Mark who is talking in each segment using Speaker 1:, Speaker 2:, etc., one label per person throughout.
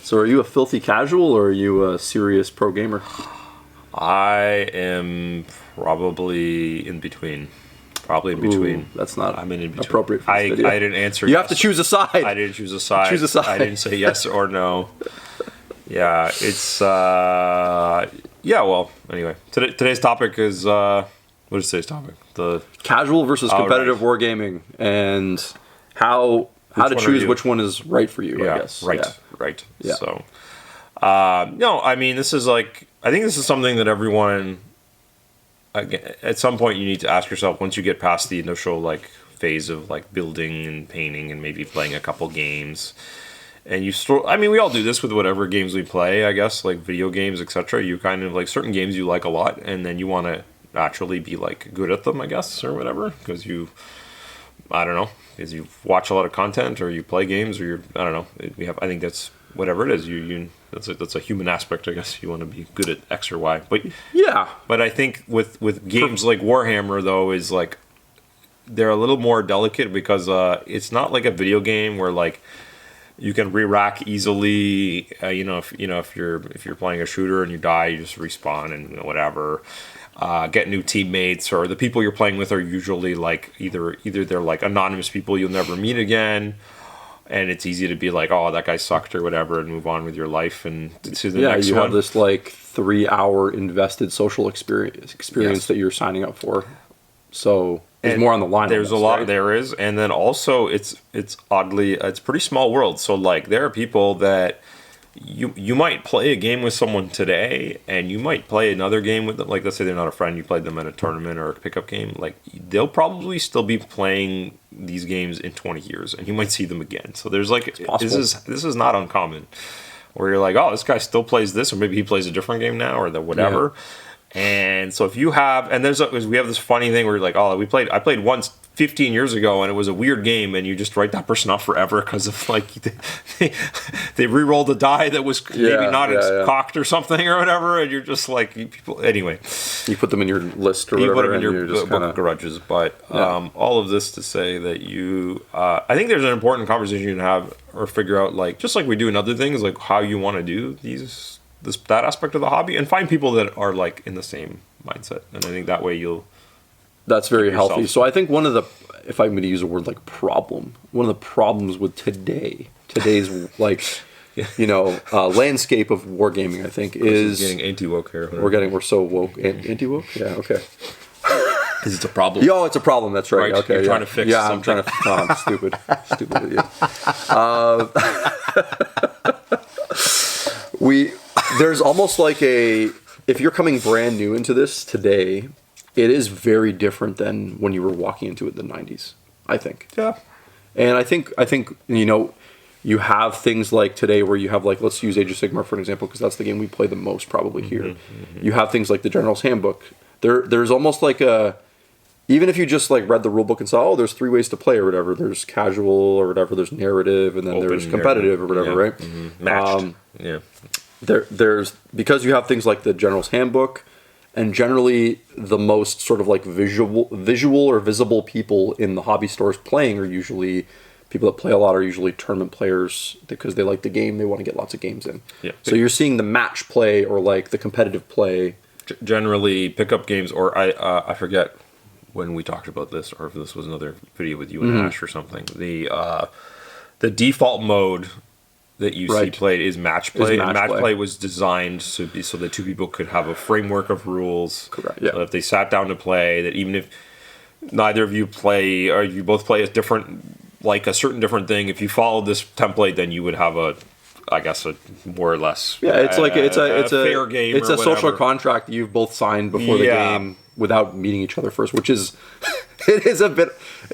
Speaker 1: So are you a filthy casual or are you a serious pro gamer?
Speaker 2: I am probably in between. Probably in between.
Speaker 1: Ooh, that's not
Speaker 2: I'm in between.
Speaker 1: Appropriate for this video.
Speaker 2: I didn't answer.
Speaker 1: You have to choose a side.
Speaker 2: I didn't choose a side.
Speaker 1: Choose a side.
Speaker 2: I didn't say yes or no. Yeah, it's yeah. Well, anyway, today's topic is what is today's topic? The
Speaker 1: casual versus competitive wargaming and how to choose which one is right for you.
Speaker 2: Yeah,
Speaker 1: I guess.
Speaker 2: Right.
Speaker 1: Yeah.
Speaker 2: So, no, I mean, this is like I think this is something that everyone. At some point, you need to ask yourself once you get past the initial like phase of like building and painting and maybe playing a couple games, and you still. I mean, we all do this with whatever games we play. I guess like video games, etc. You kind of like certain games you like a lot, and then you want to naturally be like good at them, I guess, or whatever, because you. I don't know, because you watch a lot of content, or you play games, or I don't know. I think that's whatever it is. That's a human aspect, I guess. You want to be good at X or Y, but
Speaker 1: yeah.
Speaker 2: But I think with games like Warhammer, though, is like they're a little more delicate because it's not like a video game where like you can re-rack easily. If you're playing a shooter and you die, you just respawn and whatever. Get new teammates, or the people you're playing with are usually like either they're like anonymous people you'll never meet again, and it's easy to be like, oh, that guy sucked or whatever, and move on with your life and to the next one.
Speaker 1: You have this like 3-hour invested social experience
Speaker 2: Yes.
Speaker 1: that you're signing up for. So there's more on the line.
Speaker 2: There's a lot, right? There is, and then also it's oddly it's a pretty small world. So like there are people that. You might play a game with someone today, and you might play another game with them. Like, let's say they're not a friend, you played them at a tournament or a pickup game. Like, they'll probably still be playing these games in 20 years, and you might see them again. So there's like, this is not uncommon. Where you're like, oh, this guy still plays this, or maybe he plays a different game now, or whatever. Yeah. And so if you have, and we have this funny thing where you're like, oh, I played once 15 years ago, and it was a weird game, and you just write that person off forever because of like they re-rolled a die that was maybe not cocked or something or whatever, and you're just like people. Anyway,
Speaker 1: you put them in your list or whatever. You put them in your
Speaker 2: book of grudges. But all of this to say that I think there's an important conversation you can have or figure out, like just like we do in other things, like how you want to do that aspect of the hobby, and find people that are like in the same mindset, and I think that way
Speaker 1: that's very healthy. So I think if I'm going to use a word like problem, one of the problems with today's like, landscape of wargaming, I think is
Speaker 2: getting anti-woke here.
Speaker 1: We're so woke. Anti-woke? Yeah, okay.
Speaker 2: Because it's a problem.
Speaker 1: Yo, it's a problem. That's right. Okay,
Speaker 2: You're trying to fix something.
Speaker 1: I'm stupid. Stupid idiot. There's almost like if you're coming brand new into this today, it is very different than when you were walking into it in the 90s, I think.
Speaker 2: Yeah.
Speaker 1: And I think you have things like today where you have like, let's use Age of Sigmar for an example, because that's the game we play the most probably here. Mm-hmm. You have things like the General's Handbook. There's almost like even if you just like read the rule book and saw, oh, there's 3 ways to play or whatever. There's casual or whatever. There's narrative, and then there's competitive or whatever, right?
Speaker 2: Mm-hmm. Matched.
Speaker 1: There's because you have things like the General's Handbook, and generally the most sort of like visual or visible people in the hobby stores playing are usually people that play a lot, are usually tournament players because they like the game. They want to get lots of games in.
Speaker 2: Yeah.
Speaker 1: So you're seeing the match play or like the competitive play.
Speaker 2: Generally pickup games, or I forget when we talked about this, or if this was another video with you and Ash or something. The default mode that you see played is match play. Match play was designed so that two people could have a framework of rules.
Speaker 1: Correct. Yeah.
Speaker 2: So if they sat down to play, that even if neither of you play, or you both play a certain different thing, if you followed this template, then you would have a more or less.
Speaker 1: Yeah, it's a
Speaker 2: fair game.
Speaker 1: It's a social contract that you've both signed before the game without meeting each other first, which is it is a bit,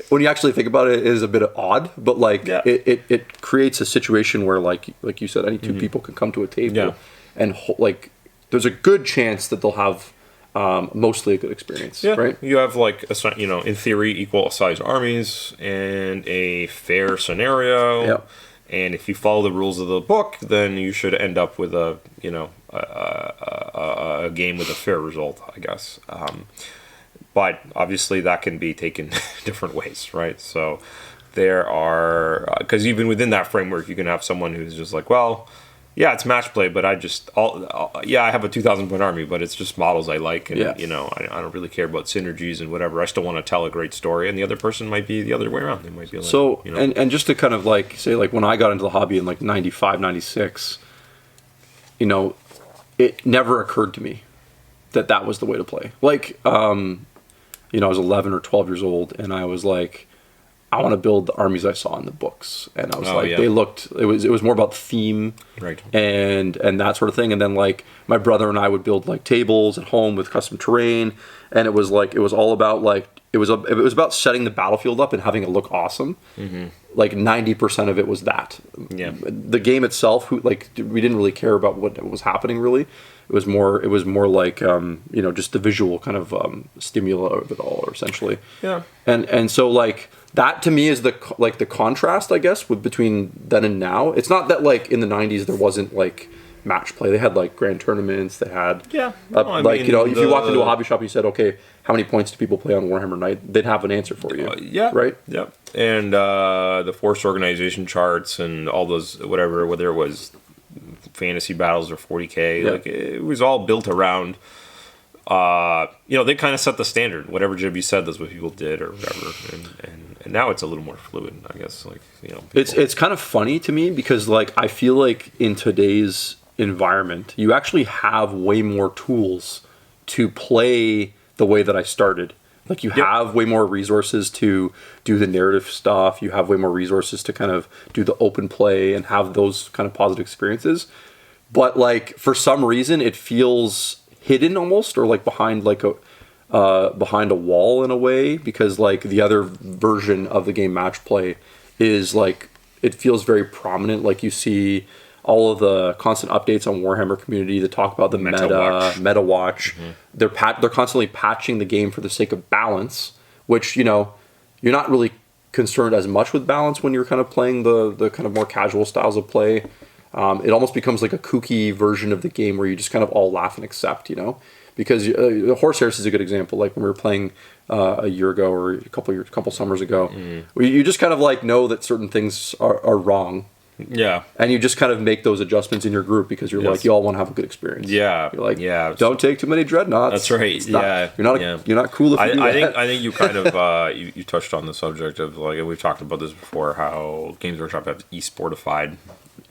Speaker 1: when you actually think about it, it is a bit odd, but like it creates a situation where like you said, any two people can come to a table and like there's a good chance that they'll have mostly a good experience, right?
Speaker 2: You have like in theory equal sized armies and a fair scenario.
Speaker 1: Yeah.
Speaker 2: And if you follow the rules of the book, then you should end up with a game with a fair result, I guess. But obviously that can be taken different ways, right? So there are, because even within that framework, you can have someone who's just like, well, Yeah, it's match play, but I have a 2,000 point army, but it's just models I like, and
Speaker 1: Yeah.
Speaker 2: I don't really care about synergies and whatever. I still want to tell a great story, and the other person might be the other way around. They might be like,
Speaker 1: So, and just to kind of like say, like when I got into the hobby in like 95, 96, it never occurred to me that was the way to play. Like, I was 11 or 12 years old, and I was like, I want to build the armies I saw in the books, and I was they looked. It was more about theme,
Speaker 2: right,
Speaker 1: and that sort of thing. And then like my brother and I would build like tables at home with custom terrain, and it was all about like it was about setting the battlefield up and having it look awesome. Mm-hmm. Like 90% of it was that.
Speaker 2: Yeah.
Speaker 1: The game itself, we didn't really care about what was happening really. It was more like just the visual kind of stimuli of it all, essentially.
Speaker 2: Yeah.
Speaker 1: And so like. That to me is the contrast, I guess, between then and now. It's not that like in the 90s there wasn't like match play. They had like grand tournaments. They had
Speaker 2: if
Speaker 1: you walked into a hobby shop, and you said, okay, how many points do people play on Warhammer Night? They'd have an answer for you. Right.
Speaker 2: Yeah. And the force organization charts and all those whether it was fantasy battles or 40K, like it was all built around. They kind of set the standard. Whatever JB said, that's what people did or whatever. And now it's a little more fluid, I guess. Like,
Speaker 1: it's kind of funny to me because like I feel like in today's environment, you actually have way more tools to play the way that I started. Like you have way more resources to do the narrative stuff. You have way more resources to kind of do the open play and have those kind of positive experiences. But like for some reason, it feels hidden almost, or like behind a wall in a way, because like the other version of the game match play is like it feels very prominent. Like you see all of the constant updates on Warhammer community that talk about the meta watch. Mm-hmm. They're constantly patching the game for the sake of balance, which you're not really concerned as much with balance when you're kind of playing the kind of more casual styles of play. It almost becomes like a kooky version of the game where you just kind of all laugh and accept, because Horsehairs is a good example. Like when we were playing a year ago or a couple summers ago, you just kind of like know that certain things are wrong.
Speaker 2: Yeah.
Speaker 1: And you just kind of make those adjustments in your group because you're like, you all want to have a good experience.
Speaker 2: Yeah.
Speaker 1: You're like, don't take too many dreadnoughts.
Speaker 2: That's right.
Speaker 1: You're not cool if you do that.
Speaker 2: I think you kind of you touched on the subject of like, and we've talked about this before, how Games Workshop have esportified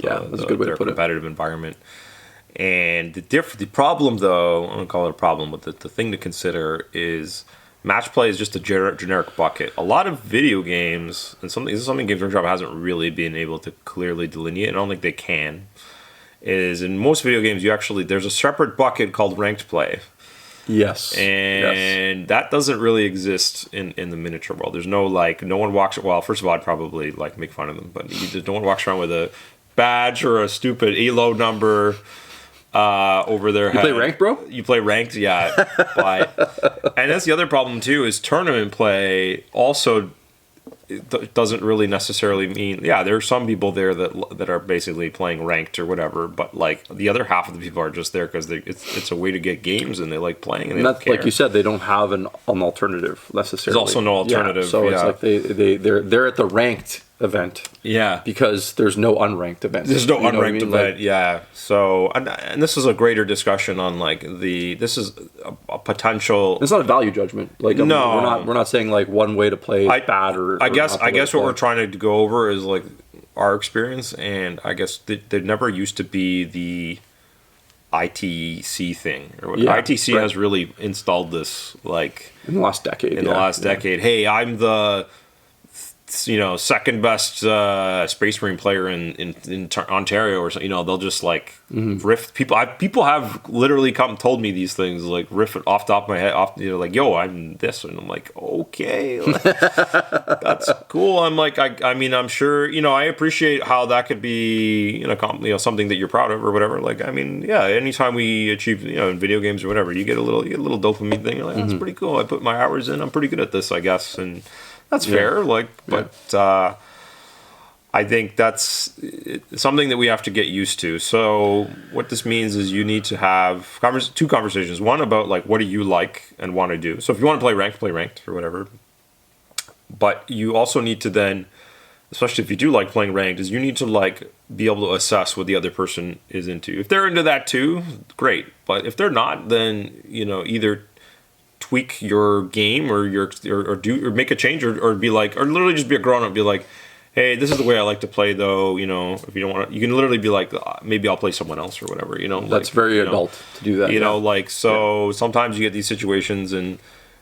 Speaker 1: that's a good way to put it.
Speaker 2: Competitive environment. And the problem, though, I don't call it a problem, but the thing to consider is match play is just a generic bucket. A lot of video games, and this is something Games Workshop hasn't really been able to clearly delineate, and I don't think they can, is in most video games, there's a separate bucket called ranked play.
Speaker 1: Yes.
Speaker 2: And that doesn't really exist in the miniature world. There's no, like, no one walks, well, first of all, I'd probably, like, make fun of them, but no one walks around with a badge or a stupid ELO number over their head.
Speaker 1: You play ranked, bro?
Speaker 2: You play ranked, yeah. And that's the other problem, too, is tournament play also doesn't really necessarily mean... Yeah, there are some people there that are basically playing ranked or whatever, but like the other half of the people are just there because it's a way to get games and they like playing and they don't care.
Speaker 1: Like you said, they don't have an alternative necessarily.
Speaker 2: There's also no alternative.
Speaker 1: So it's like they're at the ranked event.
Speaker 2: Yeah.
Speaker 1: Because there's no unranked event.
Speaker 2: There's no unranked event, yeah. So, and this is a greater discussion on, like, this is a potential...
Speaker 1: It's not a value judgment. Like, no. We're not saying, like, one way to play is bad or...
Speaker 2: I guess what we're trying to go over is, like, our experience, and I guess there never used to be the ITC thing. Or ITC has really installed this, like...
Speaker 1: In the last decade.
Speaker 2: Hey, I'm the... second best Space Marine player in Ontario or something. They'll just like riff people. People have literally told me these things, like riff it off the top of my head. Like, yo, I'm this, and I'm like, okay, that's cool. I'm like, I mean, I'm sure I appreciate how that could be something that you're proud of or whatever. Like, I mean, yeah, anytime we achieve in video games or whatever, you get a little dopamine thing. You're like, that's pretty cool. I put my hours in. I'm pretty good at this, I guess, and. That's fair, but I think that's something that we have to get used to. So what this means is you need to have two conversations. One about, like, what do you like and want to do. So if you want to play ranked or whatever. But you also need to then especially if you do like playing ranked, is you need to like be able to assess what the other person is into. If they're into that too, great. But if they're not, then either tweak your game or make a change or be like, or literally just be a grown up, be like, hey, this is the way I like to play though. If you don't want to, you can literally be like, maybe I'll play someone else or whatever.
Speaker 1: That's very adult to do that.
Speaker 2: Sometimes you get these situations in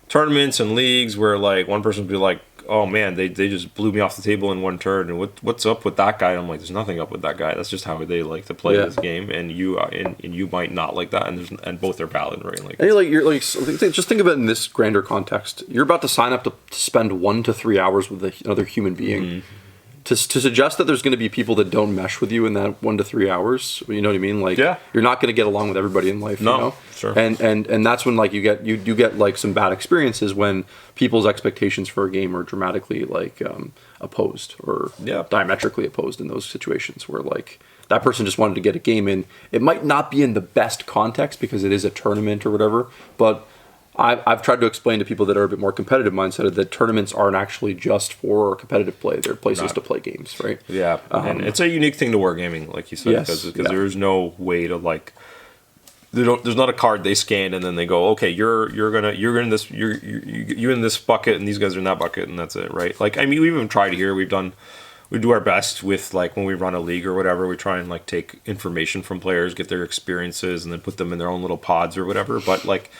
Speaker 2: tournaments and leagues where like one person will be like, oh man, they just blew me off the table in one turn, and what's up with that guy? And I'm like, there's nothing up with that guy. That's just how they like to play this game, and you might not like that, and both are valid, right? Like,
Speaker 1: and just think of it in this grander context. You're about to sign up to spend 1 to 3 hours with another human being. Mm-hmm. To suggest that there's going to be people that don't mesh with you in that 1 to 3 hours, you know what I mean? Like, you're not going to get along with everybody in life.
Speaker 2: No, sure.
Speaker 1: And that's when like you get like some bad experiences when people's expectations for a game are dramatically like opposed or diametrically opposed in those situations where like that person just wanted to get a game in. It might not be in the best context because it is a tournament or whatever, but I've tried to explain to people that are a bit more competitive mindset that tournaments aren't actually just for competitive play. They're places to play games, right?
Speaker 2: Yeah, and it's a unique thing to wargaming, like you said, because there's no way to like. There's not a card they scan and then they go, okay, you're in this you're in this bucket and these guys are in that bucket and that's it, right? Like, I mean, we've even tried here. We do our best with like when we run a league or whatever. We try and like take information from players, get their experiences, and then put them in their own little pods or whatever. But like.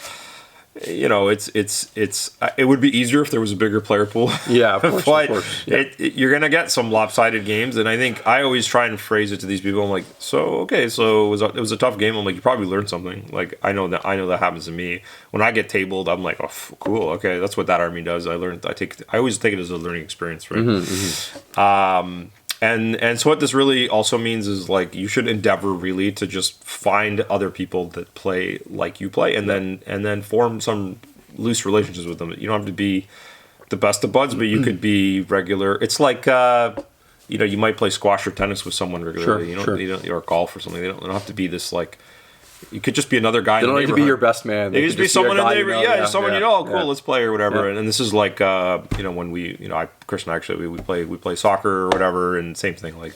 Speaker 2: It would be easier if there was a bigger player pool.
Speaker 1: Yeah, of course.
Speaker 2: But
Speaker 1: of course. Yeah.
Speaker 2: You're gonna get some lopsided games, and I think I always try and phrase it to these people. I'm like, so it was a tough game. I'm like, you probably learned something. Like I know that happens to me when I get tabled. I'm like, oh, cool, okay, that's what that army does. I always take it as a learning experience, right? Mm-hmm. And so what this really also means is like you should endeavor really to just find other people that play like you play, and then form some loose relationships with them. You don't have to be the best of buds, but you could be regular. It's like you might play squash or tennis with someone regularly. Or golf or something. They don't have to be this like. You could just be another guy.
Speaker 1: They don't need to be your best man.
Speaker 2: They could just be someone in the neighborhood. Someone oh, cool, let's play or whatever. Yeah. And this is like, when Chris and I actually we play soccer or whatever, and same thing. Like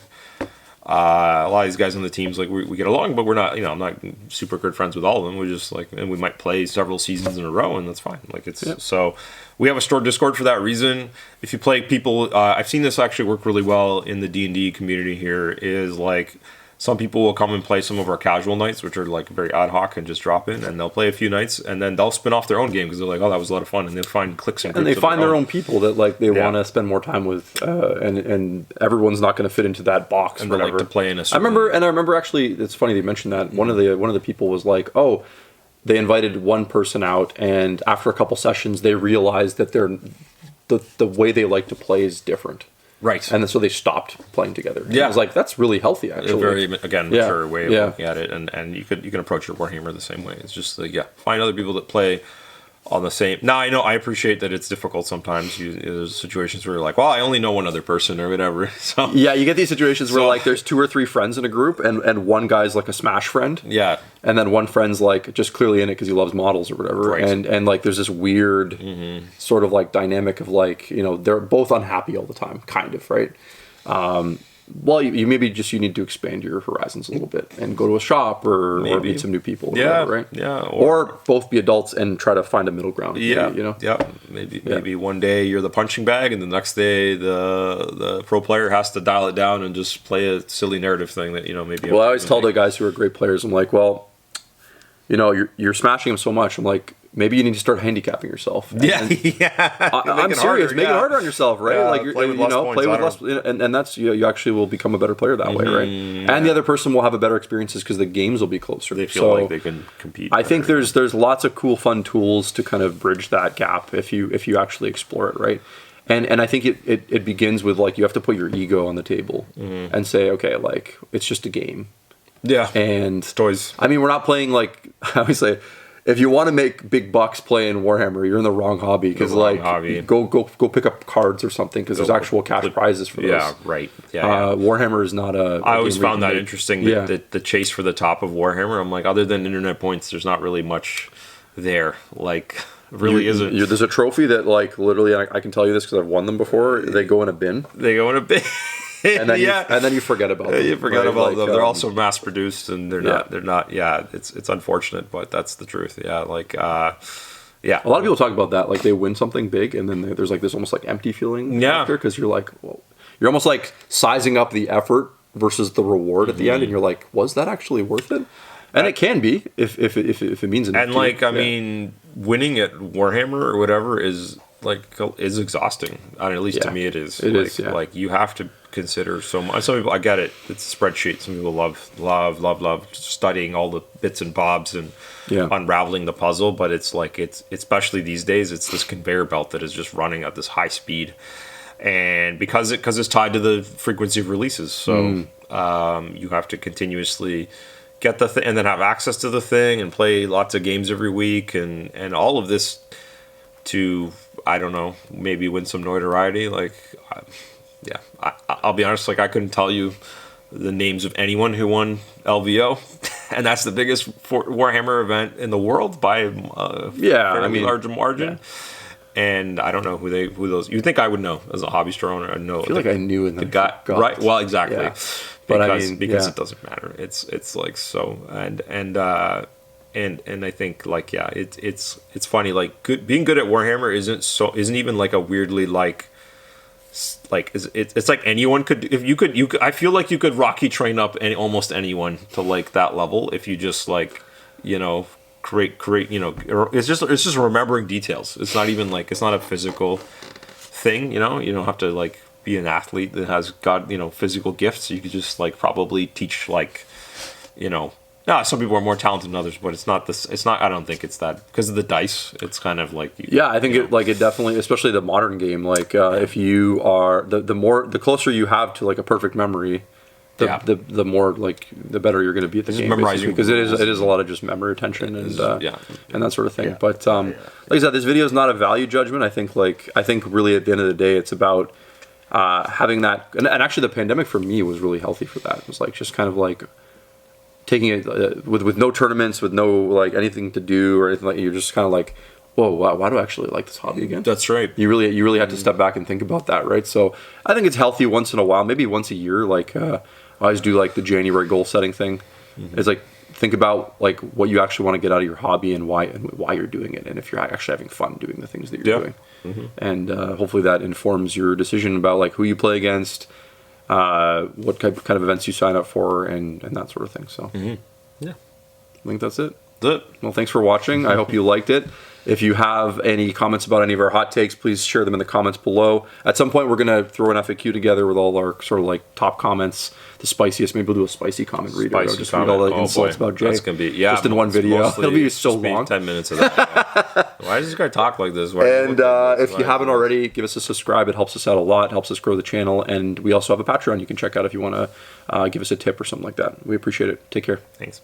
Speaker 2: a lot of these guys on the teams, like we get along, but we're not. I'm not super good friends with all of them. We just like, and we might play several seasons in a row, and that's fine. Like so. We have a store Discord for that reason. If you play people, I've seen this actually work really well in the D&D community here. Is like. Some people will come and play some of our casual nights, which are like very ad hoc and just drop in, and they'll play a few nights, and then they'll spin off their own game because they're like, "Oh, that was a lot of fun," and they'll find clicks and groups.
Speaker 1: And they find their own people that like they want to spend more time with, and everyone's not going to fit into that box.
Speaker 2: And
Speaker 1: or
Speaker 2: they
Speaker 1: whatever.
Speaker 2: like to play in a.
Speaker 1: I remember actually. It's funny they mentioned that one of the people was like, "Oh, they invited one person out, and after a couple sessions, they realized that the way they like to play is different."
Speaker 2: Right.
Speaker 1: And so they stopped playing together.
Speaker 2: Yeah.
Speaker 1: I was like, that's really healthy, actually.
Speaker 2: A very, mature way of looking at it. And you can approach your Warhammer the same way. It's just, find other people that play on the same... Now, I know, I appreciate that it's difficult sometimes. There's situations where you're like, well, I only know one other person or whatever. So
Speaker 1: yeah, you get these situations where, like, there's 2 or 3 friends in a group, and one guy's, like, a Smash friend.
Speaker 2: Yeah.
Speaker 1: And then one friend's, like, just clearly in it because he loves models or whatever.
Speaker 2: Right.
Speaker 1: And like, there's this weird sort of, like, dynamic of, like, they're both unhappy all the time, kind of, right? Well, you maybe just you need to expand your horizons a little bit and go to a shop or meet some new people. Or whatever, right?
Speaker 2: Yeah.
Speaker 1: Or both be adults and try to find a middle ground.
Speaker 2: Yeah.
Speaker 1: Maybe,
Speaker 2: Yeah. Maybe one day you're the punching bag, and the next day the pro player has to dial it down and just play a silly narrative thing that maybe.
Speaker 1: Well, I always tell the guys who are great players, I'm like, well, you're smashing them so much. I'm like, maybe you need to start handicapping yourself. I'm serious. Make it harder on yourself, right?
Speaker 2: Yeah,
Speaker 1: like
Speaker 2: play with less,
Speaker 1: and that's you actually will become a better player that way, right?
Speaker 2: Yeah.
Speaker 1: And the other person will have a better experiences because the games will be closer.
Speaker 2: They feel like they can compete.
Speaker 1: I think there's lots of cool, fun tools to kind of bridge that gap if you actually explore it, right? And I think it begins with like you have to put your ego on the table and say, okay, like it's just a game.
Speaker 2: Yeah.
Speaker 1: And
Speaker 2: toys.
Speaker 1: I mean, we're not playing like I always say. If you want to make big bucks playing Warhammer, you're in the wrong hobby because go pick up cards or something because there's actual cash prizes for those.
Speaker 2: Yeah, right. Yeah,
Speaker 1: Warhammer is not a.
Speaker 2: I always found that interesting. The chase for the top of Warhammer. I'm like, other than internet points, there's not really much there. Like It really isn't.
Speaker 1: There's a trophy that, like, literally, I can tell you this because I've won them before. They go in a bin.
Speaker 2: They go in a bin.
Speaker 1: And then you forget about them.
Speaker 2: You forget about
Speaker 1: like,
Speaker 2: them. They're also mass produced, and they're not. Yeah, it's unfortunate, but that's the truth. Yeah, like yeah.
Speaker 1: A lot of people talk about that, like they win something big, and then there's like this almost like empty feeling after, because you're like, well, you're almost like sizing up the effort versus the reward at the end, and you're like, was that actually worth it? And it can be if it means anything.
Speaker 2: And like, I mean, winning at Warhammer or whatever is exhausting. I mean, at least to me, it is. Like you have to consider so much. Some people, I get it. It's a spreadsheet. Some people love studying all the bits and bobs and unraveling the puzzle. But it's like it's especially these days. It's this conveyor belt that is just running at this high speed, and because it's tied to the frequency of releases. So you have to continuously get the thing and then have access to the thing and play lots of games every week and all of this to, I don't know, maybe win some notoriety. Like, I'll be honest, like I couldn't tell you the names of anyone who won LVO, and that's the biggest Warhammer event in the world by a fairly large margin. Yeah. And I don't know who those. You'd think I would know as a hobby store owner. I know.
Speaker 1: I feel like I knew in the
Speaker 2: guy, right? Well, exactly.
Speaker 1: Yeah.
Speaker 2: Because it doesn't matter. It's like so and I think like it's funny, like being good at Warhammer isn't even like a weirdly it's like anyone could, if you could I feel like you could Rocky train up almost anyone to like that level if you just like, you know, create you know, it's just remembering details. It's not even like, it's not a physical thing, you know. You don't have to like be an athlete that has got, you know, physical gifts. You could just like probably teach, like, you know, some people are more talented than others, but it's not this. It's not. I don't think it's that because of the dice. It's kind of like
Speaker 1: I think it definitely, especially the modern game. Like if you are the closer you have to like a perfect memory, the more like the better you're going to be at the game.
Speaker 2: Memorizing,
Speaker 1: because it is a lot of just memory retention and that sort of thing. But like I said, this video is not a value judgment. I think really at the end of the day, it's about having that, and actually the pandemic for me was really healthy for that. It was like just kind of like taking it with no tournaments, with no like anything to do or anything, like you're just kind of like, whoa, why do I actually like this hobby again?
Speaker 2: That's right.
Speaker 1: You really have to step back and think about that, right? So I think it's healthy once in a while, maybe once a year. Like I always do like the January goal setting thing. It's like, think about like what you actually want to get out of your hobby and why you're doing it, and if you're actually having fun doing the things that you're doing. And hopefully that informs your decision about like who you play against, what kind of events you sign up for, and that sort of thing. So I think that's it. Well, thanks for watching. I hope you liked it. If you have any comments about any of our hot takes, please share them in the comments below. At some point, we're going to throw an FAQ together with all our sort of like top comments, the spiciest. Maybe we'll do a spicy comment reader. Just read all the insults about Jay.
Speaker 2: That's going to be,
Speaker 1: just in one video. It'll be so long.
Speaker 2: 10 minutes of that. Why does this guy talk like this?
Speaker 1: And if you haven't already, give us a subscribe. It helps us out a lot. It helps us grow the channel. And we also have a Patreon you can check out if you want to give us a tip or something like that. We appreciate it. Take care.
Speaker 2: Thanks.